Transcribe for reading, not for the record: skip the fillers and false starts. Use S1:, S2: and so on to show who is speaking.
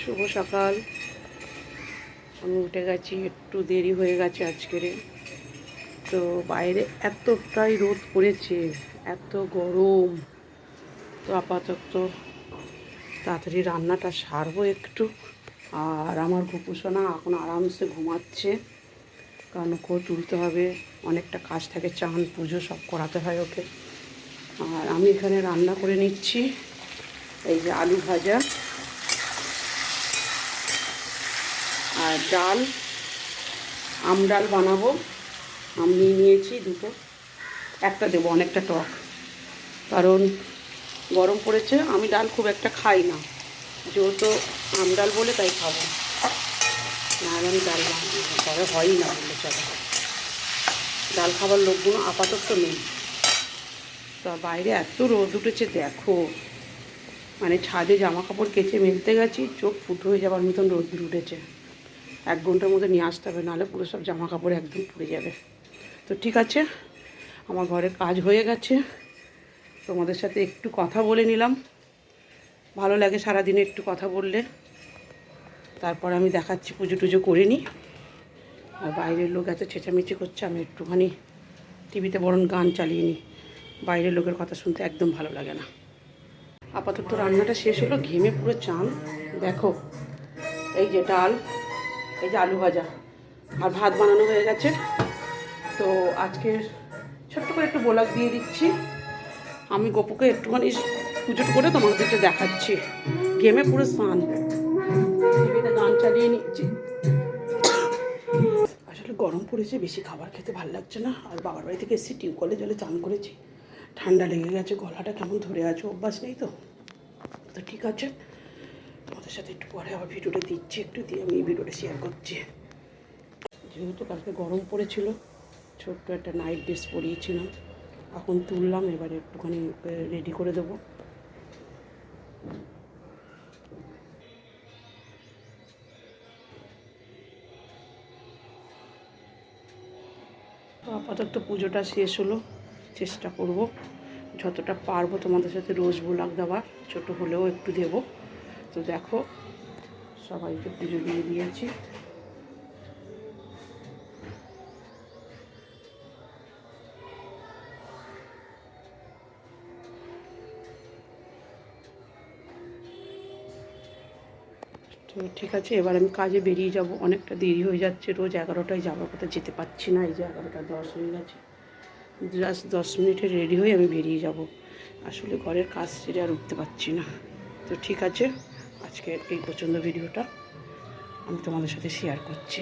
S1: শুভ সকাল। আমি উঠে গেছি, একটু দেরি হয়ে গেছে আজকের। তো বাইরে এতটাই রোদ পড়েছে, এত গরম। তো আপাতত তাড়াতাড়ি রান্নাটা সারবো একটু। আর আমার গোপুসোনা এখন আরামসে ঘুমাচ্ছে, কারণ ওকেও তুলতে হবে, অনেকটা কাজ থাকে, চান পুজো সব করাতে হয় ওকে। আর আমি এখানে রান্না করে নিচ্ছি। এই যে আলু ভাজা আর ডাল, আমডাল বানাবো। আম নিয়ে নিয়েছি দুটো, একটা দেবো, অনেকটা টক, কারণ গরম পড়েছে। আমি ডাল খুব একটা খাই না, যেহেতু আমডাল বলে তাই খাবো, নাহলে আমি ডাল ঘরে হয়ই না বললে চলে। ডাল খাবার লোকগুলো আপাতত নেই। তো বাইরে এত রোদ উঠেছে দেখো, মানে ছাদে জামা কাপড় কেচে মেলতে গেছি, চোখ ফুটো হয়ে যাবার মতন রোদ উঠেছে। 1 ঘন্টার মধ্যে নিয়ে আসতে হবে, নাহলে পুরো সব জামা কাপড় একদম পুড়ে যাবে। তো ঠিক আছে, আমার ঘরে কাজ হয়ে গেছে, তোমাদের সাথে একটু কথা বলে নিলাম। ভালো লাগে সারাদিনে একটু কথা বললে। তারপর আমি দেখাচ্ছি, পুজো টুজো করে নিই। আর বাইরের লোক এত চেঁচামেচি করছে, আমি একটুখানি টিভিতে বরং গান চালিয়ে নিই। বাইরের লোকের কথা শুনতে একদম ভালো লাগে না। আপাতত রান্নাটা শেষ হলো, ঘেমে পুরো চান। দেখো, এই যে ডাল, এই যে আলু ভাজা, আর ভাত বানানো হয়ে গেছে। তো আজকে ছোট্ট করে একটু ব্লগ দিয়ে দিচ্ছি। আমি গপুকে একটুখানি পুজো করে তোমাদেরকে দেখাচ্ছি। ঘেমে পুরো স্নান, টিভিতে গান চালিয়ে নিচ্ছি। আসলে গরম পড়েছে, বেশি খাবার খেতে ভালো লাগছে না। আর বাবার বাড়ি থেকে এসেছি, টিউবওয়েলে জলে চান করেছি, ঠান্ডা লেগে গেছে, গলাটা কেমন ধরে আছে, অভ্যাস নেই তো। তো ঠিক আছে, তোমাদের সাথে একটু পরে আবার ভিডিওটা দিচ্ছি, একটু দিয়ে আমি এই ভিডিওটা শেয়ার করছি। যেহেতু কালকে গরম পড়েছিল, ছোট্ট একটা নাইট ড্রেস পরিয়েছিলাম, এখন তুললাম, এবারে একটুখানি রেডি করে দেবো। তো আপাতত পুজোটা শেষ হলো, চেষ্টা করব যতটা পারবো তোমাদের সাথে রোজ ব্লগ দেওয়ার, ছোটো হলেও একটু দেবো। তো দেখো, সবাইকে পুজো দিয়ে দিয়েছি। তো ঠিক আছে, এবার আমি কাজে বেরিয়ে যাব, অনেকটা দেরি হয়ে যাচ্ছে। রোজ 11টায় যাওয়ার কথা, যেতে পারছি না। এই যে 11:10 হয়ে গেছে, জাস্ট 10 মিনিটে রেডি হয়ে আমি বেরিয়ে যাব। আসলে ঘরের কাজ সেরে আর উঠতে পারছি না। তো ঠিক আছে, আজকে এই পছন্দ ভিডিওটা আমি তোমাদের সাথে শেয়ার করছি।